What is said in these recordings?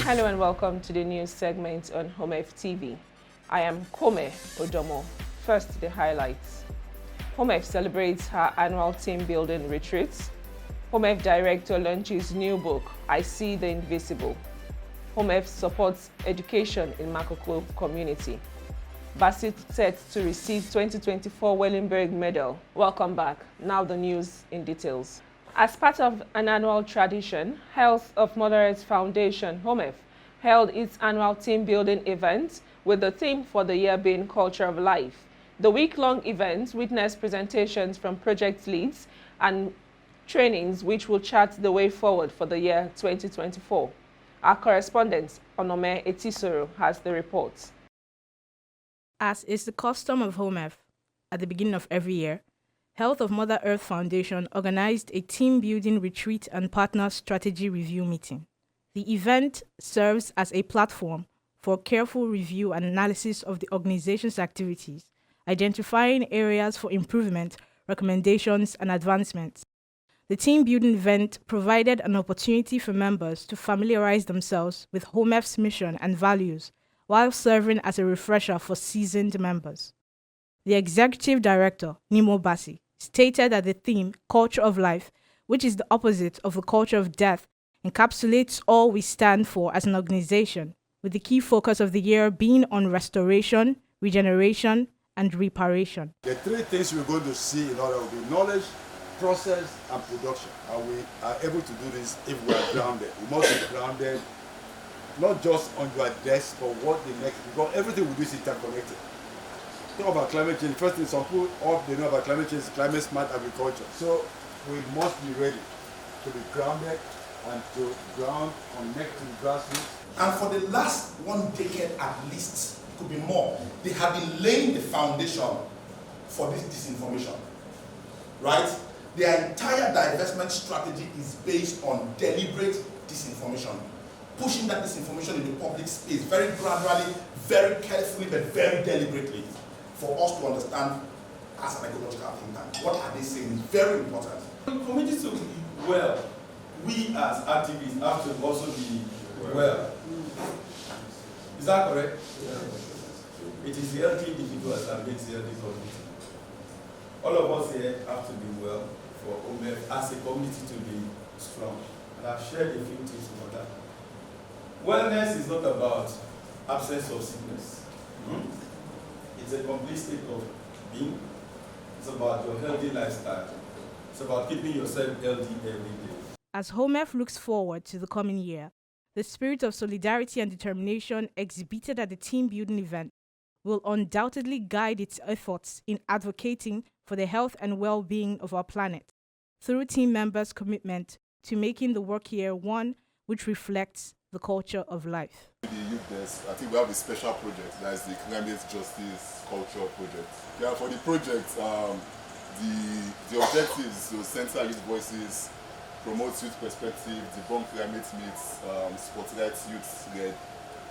Hello and welcome to the news segment on HOMEF TV. I am Kome Odomo. First, the highlights. HOMEF celebrates her annual team building retreats. HOMEF director launches new book, I See the Invisible. HOMEF supports education in Makoko community. Basit set to receive 2024 Wellenberg Medal. Welcome back. Now the news in details. As part of an annual tradition, Health of Moderates Foundation, HOMEF, held its annual team building event with the theme for the year being Culture of Life. The week-long event witnessed presentations from project leads and trainings which will chart the way forward for the year 2024. Our correspondent, Onome Etisoro, has the report. As is the custom of HOMEF, at the beginning of every year, Health of Mother Earth Foundation organized a team-building retreat and partner strategy review meeting. The event serves as a platform for careful review and analysis of the organization's activities, identifying areas for improvement, recommendations, and advancements. The team-building event provided an opportunity for members to familiarize themselves with HOMEF's mission and values, while serving as a refresher for seasoned members. The executive director, Nimo Basi, stated that the theme, Culture of Life, which is the opposite of the culture of death, encapsulates all we stand for as an organization, with the key focus of the year being on restoration, regeneration, and reparation. The three things we're going to see in order will be knowledge, process, and production. And we are able to do this if we are grounded. We must be grounded, not just on your desk, but what the next, because everything we do is interconnected. Talk about climate change. First thing, some people, all they know about climate change is climate smart agriculture. So we must be ready to be grounded and to connect to the grassroots. And for the last 1 decade at least, could be more, they have been laying the foundation for this disinformation, right? Their entire divestment strategy is based on deliberate disinformation, pushing that disinformation in the public space very gradually, very carefully, but very deliberately, for us to understand as an ecological think tank. What are they saying is very important. For the community to be well, we as activists have to also be well. Is that correct? Yeah. It is the healthy individuals that makes the healthy community. All of us here have to be well for HOMEF as a community to be strong. And I've shared a few things about that. Wellness is not about absence of sickness. It's a complete state of being. It's about your healthy lifestyle. It's about keeping yourself healthy every day. As HOMEF looks forward to the coming year, the spirit of solidarity and determination exhibited at the team-building event will undoubtedly guide its efforts in advocating for the health and well-being of our planet, through team members' commitment to making the work year one which reflects the culture of life. The youth desk, I think we have a special project, that is the Climate Justice Culture Project. Yeah, for the project, the objective is to center youth voices, promote youth perspective, debunk climate myths, spotlight youth-led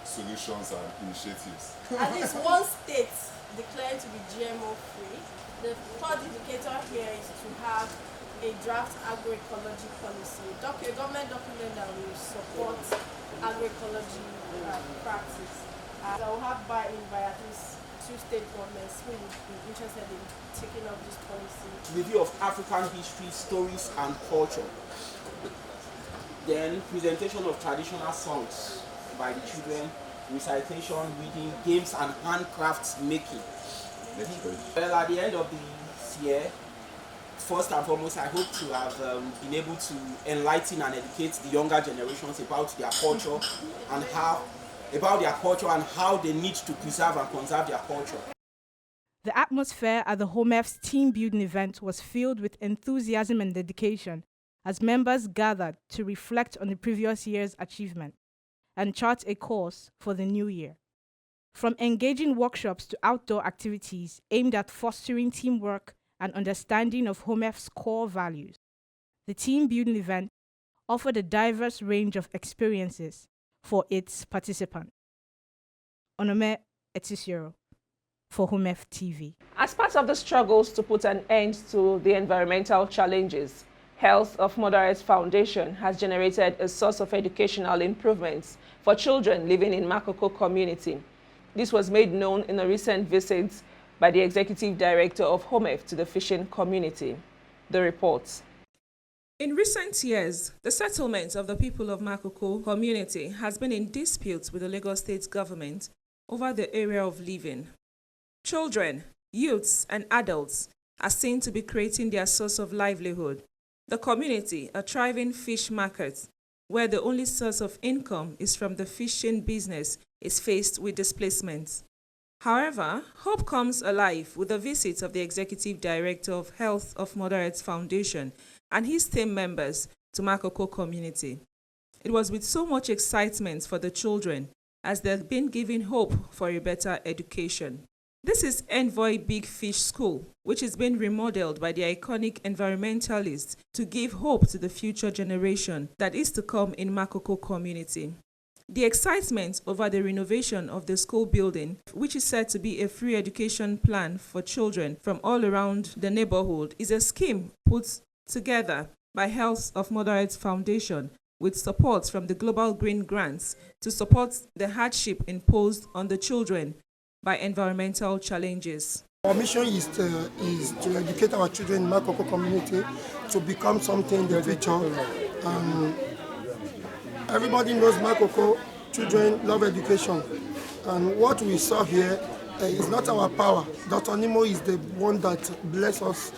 solutions and initiatives. At least one state declared to be GMO-free. The third indicator here is to have a draft agroecology policy, a government document that will support agroecology practice. I will have buy-in by at least 2 state governments who would be interested in taking up this policy. Review of African history, stories, and culture. Then presentation of traditional songs by the children, recitation, reading, games, and handcrafts making. Well, at the end of this year, first and foremost, I hope to have been able to enlighten and educate the younger generations about their culture and how they need to preserve and conserve their culture. The atmosphere at the HOMEF's team-building event was filled with enthusiasm and dedication as members gathered to reflect on the previous year's achievement and chart a course for the new year. From engaging workshops to outdoor activities aimed at fostering teamwork and understanding of HOMEF's core values, the team-building event offered a diverse range of experiences for its participants. Onome Etisoro for HOMEF TV. As part of the struggles to put an end to the environmental challenges, Health of Mother Foundation has generated a source of educational improvements for children living in Makoko community. This was made known in a recent visit by the Executive Director of HOMEF to the fishing community. The report. In recent years, the settlement of the people of Makoko community has been in dispute with the Lagos State government over the area of living. Children, youths, and adults are seen to be creating their source of livelihood. The community, a thriving fish market, where the only source of income is from the fishing business, is faced with displacement. However, hope comes alive with the visit of the Executive Director of Health of Mother Foundation and his team members to Makoko community. It was with so much excitement for the children as they've been given hope for a better education. This is Envoy Big Fish School, which is being remodeled by the iconic environmentalists to give hope to the future generation that is to come in Makoko community. The excitement over the renovation of the school building, which is said to be a free education plan for children from all around the neighborhood, is a scheme put together by Health of Mother Foundation with support from the Global Green Grants to support the hardship imposed on the children by environmental challenges. Our mission is to educate our children in Makoko community to become something in the future. Everybody knows Makoko children love education, and what we saw here is not our power. Dr. Nemo is the one that bless us,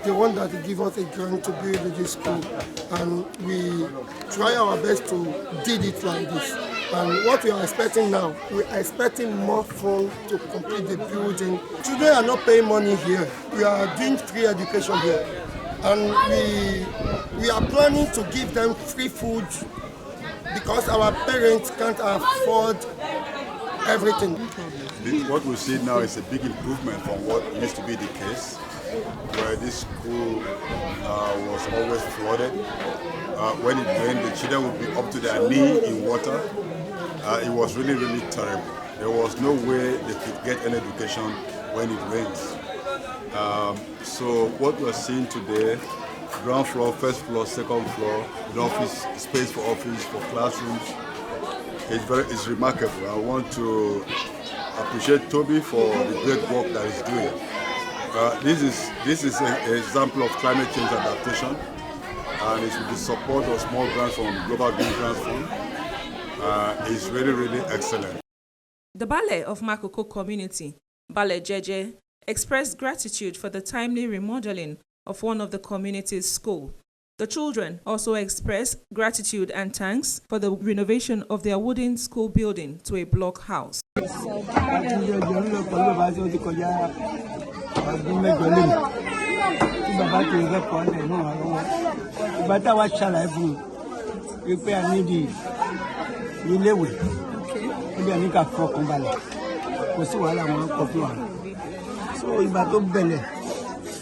the one that give us a grant to build this school, and we try our best to did it like this. And what we are expecting now, we are expecting more funds to complete the building. Children are not paying money here. We are doing free education here, and we are planning to give them free food because our parents can't afford everything. What we see now is a big improvement from what used to be the case, where this school was always flooded. When it rained, the children would be up to their knee in water. It was really, really terrible. There was no way they could get an education when it rains. So what we're seeing today, ground floor, first floor, second floor, the office space for office, for classrooms, it's remarkable. I want to appreciate Toby for the great work that he's doing. This is an example of climate change adaptation, and it's with the support of small grants from Global Green Grants Fund. It's really, really excellent. The Ballet of Makoko community, Ballet Jeje, expressed gratitude for the timely remodeling of one of the community's schools. The children also expressed gratitude and thanks for the renovation of their wooden school building to a block house.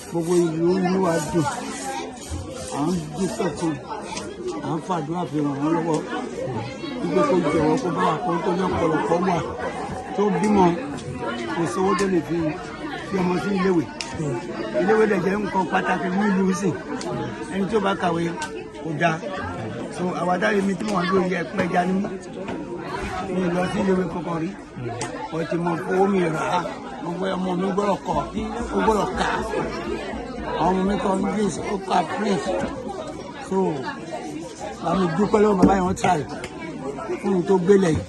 Gbogbo ìlú inú wa dùn, à ń dúpẹ́ fún, à ń fàdúrà fi ràn wọ́n lọ́wọ́, wípé kó jọ̀wọ́ kó bá wa kó tó ní ọ̀pọ̀lọpọ̀ wà tó bímọ kò sówó tó lè fi ọmọ sí iléèwé. Iléèwé dẹ̀ jẹ́ nǹkan pàtàkì ní ìlú sí, ẹni tó bá kàwé kò dáa. So àwàdáre mi tí wọ́n lò yẹ pẹ́já ní mi lọ sí iléèwé kankan rí, ọtí mo fowó mi rà á. Ọmọ mi gbọ́dọ̀ kọ́, ó gbọ́dọ̀ kà á. Àwọn ọmọ mi kọ́ English, ó kà French. So, àmì dúpẹ́ lọ́wọ́ bàbá yẹn try fún un tó gbélé yìí.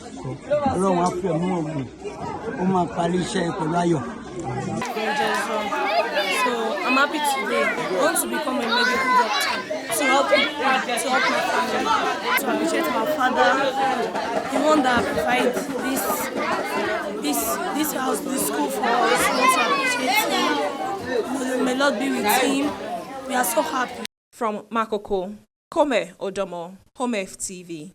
Ọlọ́run á fẹ́ mú ọ̀gbìn, ó máa parí iṣẹ́ pẹ̀lú ayọ̀. So, I'm happy today. I want to become a medical doctor to help people, to help my family, to appreciate my father, the one that provides this house, this school for us. I want to appreciate him. May Lord be with him. We are so happy. From Makoko, Kome Odomo, HOMEF TV.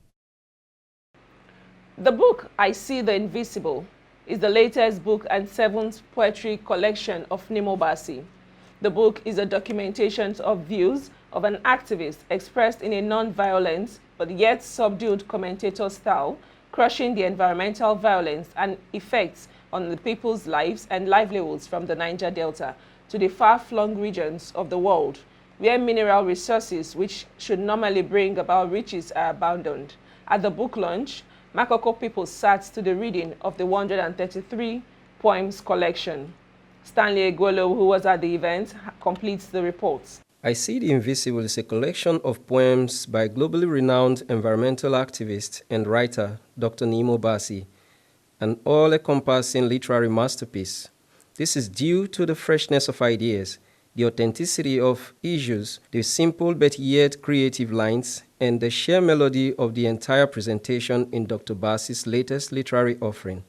The book, I See the Invisible, is the latest book and seventh poetry collection of Nemo Basi. The book is a documentation of views of an activist expressed in a non-violent but yet subdued commentator style, crushing the environmental violence and effects on the people's lives and livelihoods from the Niger Delta to the far-flung regions of the world, where mineral resources which should normally bring about riches are abandoned. At the book launch, Makoko people sat to the reading of the 133 poems collection. Stanley Egwolo, who was at the event, completes the report. I See the Invisible is a collection of poems by globally renowned environmental activist and writer Dr. Nimo Basi, an all-encompassing literary masterpiece. This is due to the freshness of ideas, the authenticity of issues, the simple but yet creative lines, and the sheer melody of the entire presentation in Dr. Basi's latest literary offering.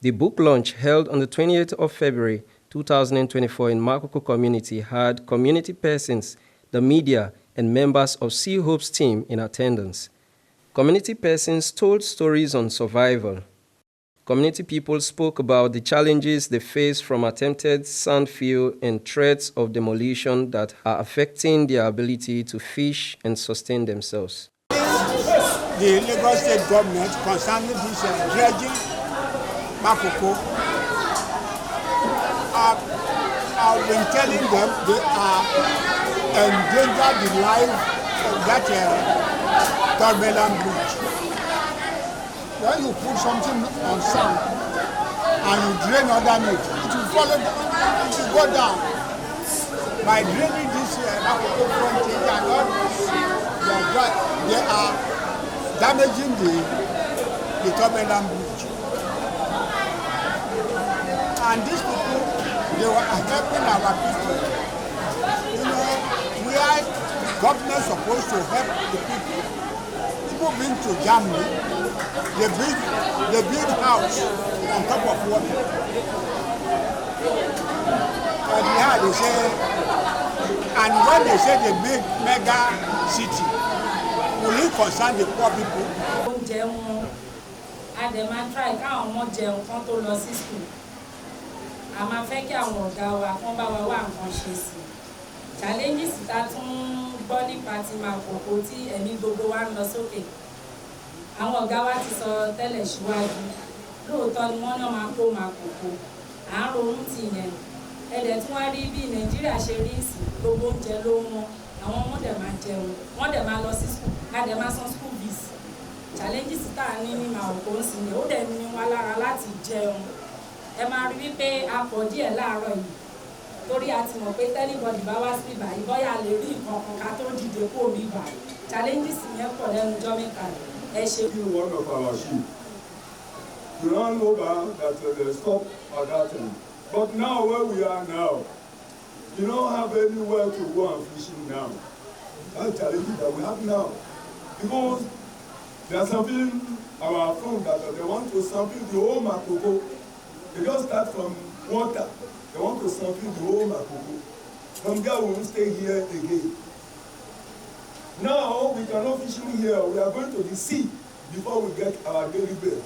The book launch held on the 28th of February 2024 in Makoko community had community persons, the media, and members of Sea Hope's team in attendance. Community persons told stories on survival. Community people spoke about the challenges they face from attempted sand fill and threats of demolition that are affecting their ability to fish and sustain themselves. The Lagos State government concerning this dredging Makoko, I've been telling them they are endangering the life of that Torbelan bridge. When you put something on sand and you drain underneath, it will follow, it will go down. By draining this Makoko frontage and all this, they are damaging the Torbelan bridge. And these people, they were helping our people. You know, we are government supposed to help the people. People been to Germany, they build house on top of water. And yeah, they say, and when they say they make mega city, will it concern the poor people? A máa fẹ́ kí àwọn ọ̀gá wa kán bá wa wá nǹkan ṣe sí challenges tá tún gbọ́ nípa ti Makoko tí ẹ̀mí gbogbo wa ń lọ sókè àwọn ọ̀gá wa ti sọ tẹ́lẹ̀ síwájú lóòótọ́ ni wọ́n náà máa kó Makoko à ń ronú tì yẹn ẹ̀dẹ̀ tí wọ́n rí bí Nàìjíríà ṣe rí sí gbogbo oúnjẹ ló wọ́n àwọn ọmọ dẹ̀ máa jẹun wọ́n dẹ̀ máa lọ sí school a dẹ̀ máa san school fees challenges tá a ní Makoko ń sìn ó dẹ̀ ní wa lára láti jẹun ẹ máa rí wípé a pọ̀ díẹ̀ láàárọ̀ yìí torí a ti mọ̀ pé tẹ́lifọ̀dì bá wá sí báyìí bóyá lè rí nǹkan kan ká tó dìde kó mi bà challenges yẹn pọ̀ lẹ́nu ọjọ́ mẹ́ta ẹ ṣe. One of our sheep, we ran over that they stopped at that time. But now where we are now, you don't have anywhere to go and fishing now. That's the challenge that we have now. Because they are sampling our phone that they want to sample the whole Makoko. They just start from water. They want to sample the whole Makoko. From there, we will stay here again. Now, we cannot fish in here. We are going to the sea before we get our daily bread.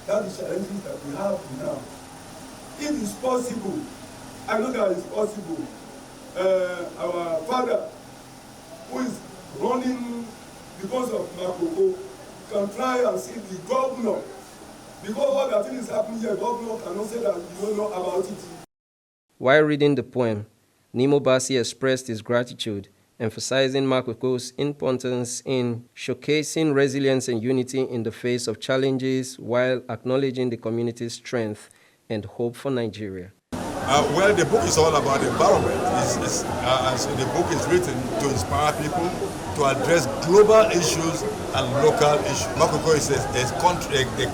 That's the challenges that we have now. It is possible. I know that it's possible. Our father, who is running because of Makoko, can try and see the governor. Because all that thing is happening here, governor cannot say that you don't know about it. While reading the poem, Nimo Basi expressed his gratitude, emphasizing Makoko's importance in showcasing resilience and unity in the face of challenges while acknowledging the community's strength and hope for Nigeria. Well, the book is all about environment. The book is written to inspire people to address global issues and local issues. Makoko is a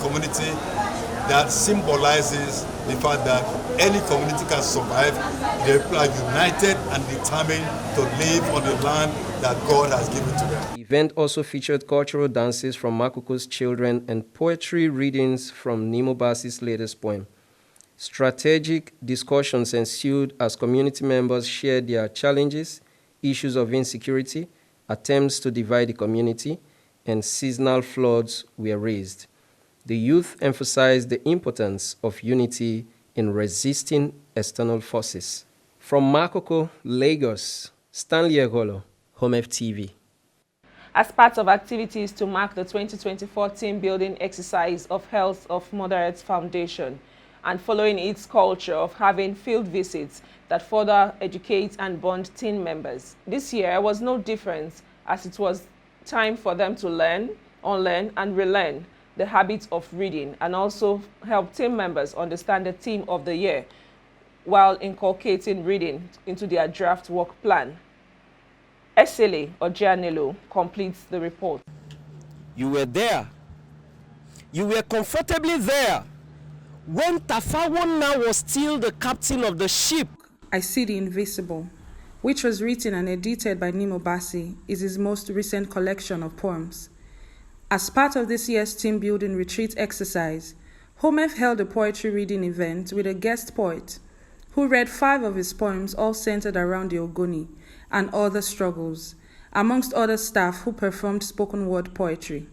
community that symbolizes the fact that any community can survive. They are united and determined to live on the land that God has given to them. The event also featured cultural dances from Makoko's children and poetry readings from Nimo Basi's latest poem. Strategic discussions ensued as community members shared their challenges, issues of insecurity, attempts to divide the community, and seasonal floods were raised. The youth emphasized the importance of unity in resisting external forces. From Makoko, Lagos, Stanley Egwolo, HOMEF TV. As part of activities to mark the 2024 team building exercise of Health of Mother Earth Foundation, and following its culture of having field visits, that further educate and bond team members. This year was no different, as it was time for them to learn, unlearn, and relearn the habit of reading, and also help team members understand the theme of the year while inculcating reading into their draft work plan. Esele Ojanelo completes the report. You were there. You were comfortably there when Tafawona was still the captain of the ship. I See the Invisible, which was written and edited by Nimo Bassi, is his most recent collection of poems. As part of this year's team building retreat exercise, HOMEF held a poetry reading event with a guest poet who read 5 of his poems, all centered around the Ogoni and other struggles, amongst other staff who performed spoken word poetry.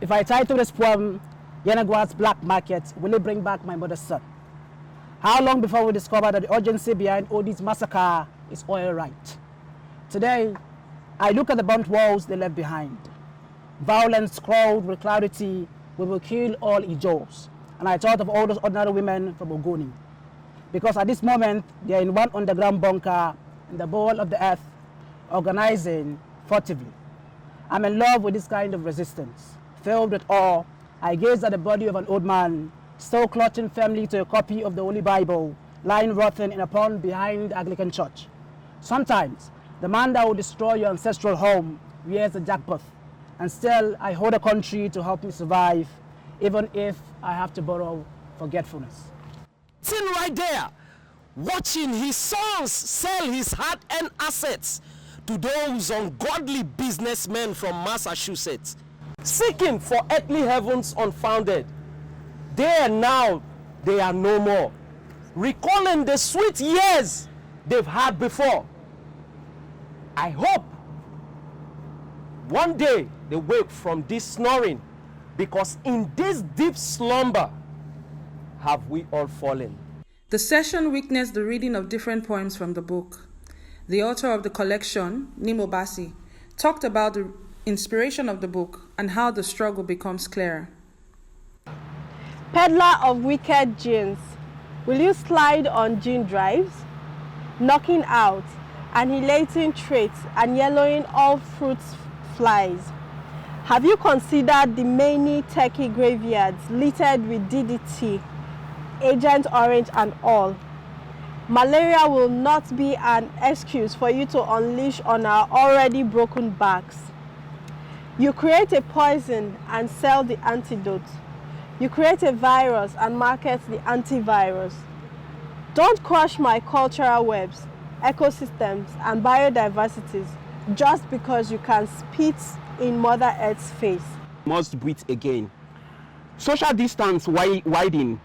If I title this poem, Yenagwa's Black Market, will it bring back my mother's son? How long before we discover that the urgency behind Odi's massacre is oil right? Today, I look at the burnt walls they left behind. Violence scrawled with clarity, we will kill all Ijos. And I thought of all those ordinary women from Ogoni. Because at this moment, they are in one underground bunker in the bowl of the earth, organizing furtively. I'm in love with this kind of resistance. Filled with awe, I gaze at the body of an old man, still clutching firmly to a copy of the Holy Bible, lying rotten in a pond behind the Anglican church. Sometimes, the man that will destroy your ancestral home wears a jackbutt, and still I hold a country to help me survive, even if I have to borrow forgetfulness. Sitting right there, watching his sons sell his hard-earned assets to those ungodly businessmen from Massachusetts, seeking for earthly heavens unfounded. There now, they are no more, recalling the sweet years they've had before. I hope one day they wake from this snoring, because in this deep slumber have we all fallen. The session witnessed the reading of different poems from the book. The author of the collection, Nimo Bassi, talked about the inspiration of the book and how the struggle becomes clearer. Peddler of wicked jeans, will you slide on jean drives? Knocking out, annihilating traits, and yellowing all fruits flies. Have you considered the many turkey graveyards littered with DDT, Agent Orange and all? Malaria will not be an excuse for you to unleash on our already broken backs. You create a poison and sell the antidote. You create a virus and market the antivirus. Don't crush my cultural webs, ecosystems, and biodiversities just because you can spit in Mother Earth's face. Must breathe again. Social distance widen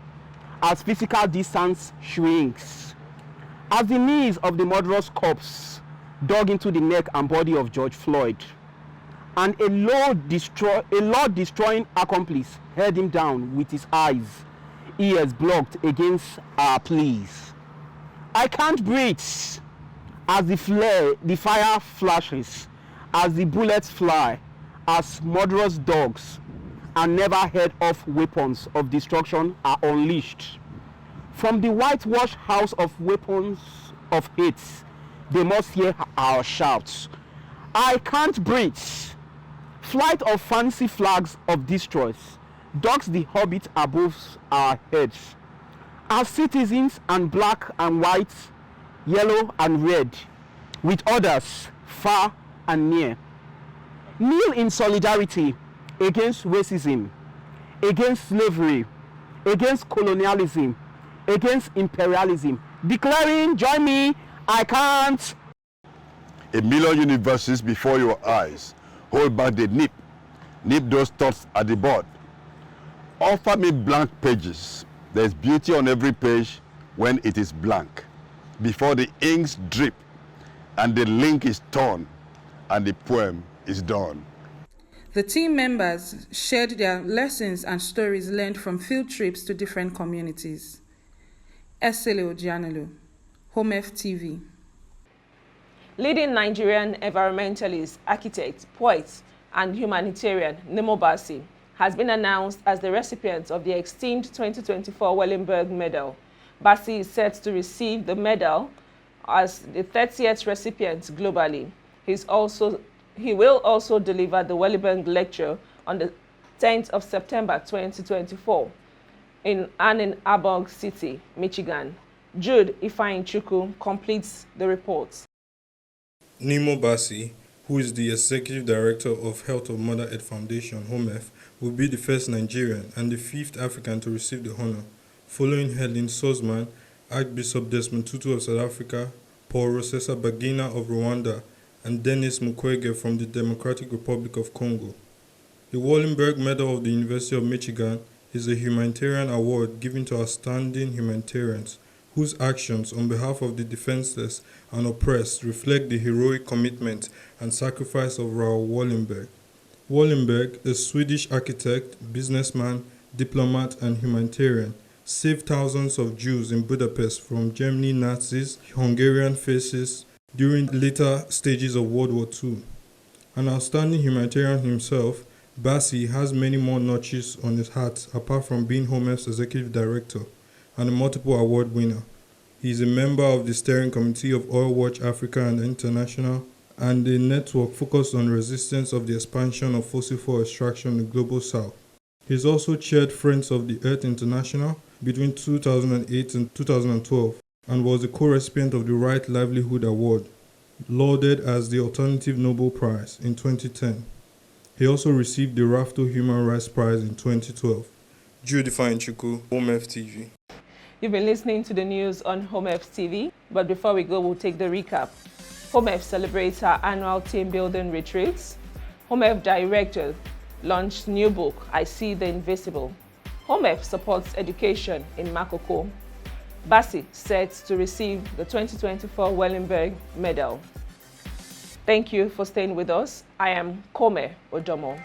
as physical distance shrinks. As the knees of the murderous corpse dug into the neck and body of George Floyd, and a law-destroying accomplice held him down with his eyes, ears blocked against our pleas. I can't breathe as the fire flashes, as the bullets fly, as murderous dogs and never heard of weapons of destruction are unleashed. From the whitewashed house of weapons of hate, they must hear our shouts. I can't breathe. Flight of fancy flags of destroys docks the orbit above our heads. As citizens and black and white, yellow and red, with others far and near, kneel in solidarity against racism, against slavery, against colonialism, against imperialism, declaring, join me, I can't. A million universes before your eyes. Hold back the nip. Nip those thoughts at the bud. Offer me blank pages. There's beauty on every page when it is blank. Before the inks drip and the link is torn and the poem is done. The team members shared their lessons and stories learned from field trips to different communities. Esele Ojanelo, HOMEF TV. Leading Nigerian environmentalist, architect, poet, and humanitarian Nimo Bassi has been announced as the recipient of the esteemed 2024 Wellenberg Medal. Bassi is set to receive the medal As the 30th recipient globally, he will also deliver the Wellenberg Lecture on the 10th of September 2024 in Ann Arbor City, Michigan. Jude Ifeanyichukwu completes the report. Nimo Bassi, who is the Executive Director of Health of Mother Earth Foundation, HOMEF, will be the first Nigerian and the 5th African to receive the honor, following Helen Sosman, Archbishop Desmond Tutu of South Africa, Paul Rosesa Bagina of Rwanda, and Denis Mukwege from the Democratic Republic of Congo. The Wallenberg Medal of the University of Michigan is a humanitarian award given to outstanding humanitarians whose actions on behalf of the defenseless and oppressed reflect the heroic commitment and sacrifice of Raoul Wallenberg. Wallenberg, a Swedish architect, businessman, diplomat, and humanitarian, saved thousands of Jews in Budapest from German Nazis, Hungarian fascists during later stages of World War II. An outstanding humanitarian himself, Bassi has many more notches on his hat apart from being HOMEF's executive director and a multiple award winner. He is a member of the steering committee of Oil Watch Africa and International and a network focused on resistance of the expansion of fossil fuel extraction in the global south. He has also chaired Friends of the Earth International between 2008 and 2012 and was a co-recipient of the Right Livelihood Award, lauded as the Alternative Nobel Prize in 2010. He also received the Rafto Human Rights Prize in 2012. Jude Ifeanyichukwu, HOMEF TV. You've been listening to the news on HOMEF TV, but before we go, we'll take the recap. HOMEF celebrates our annual team building retreats. HOMEF director launched new book, I See the Invisible. HOMEF supports education in Makoko. Bassi set to receive the 2024 Wellenberg Medal. Thank you for staying with us. I am Kome Ojomo.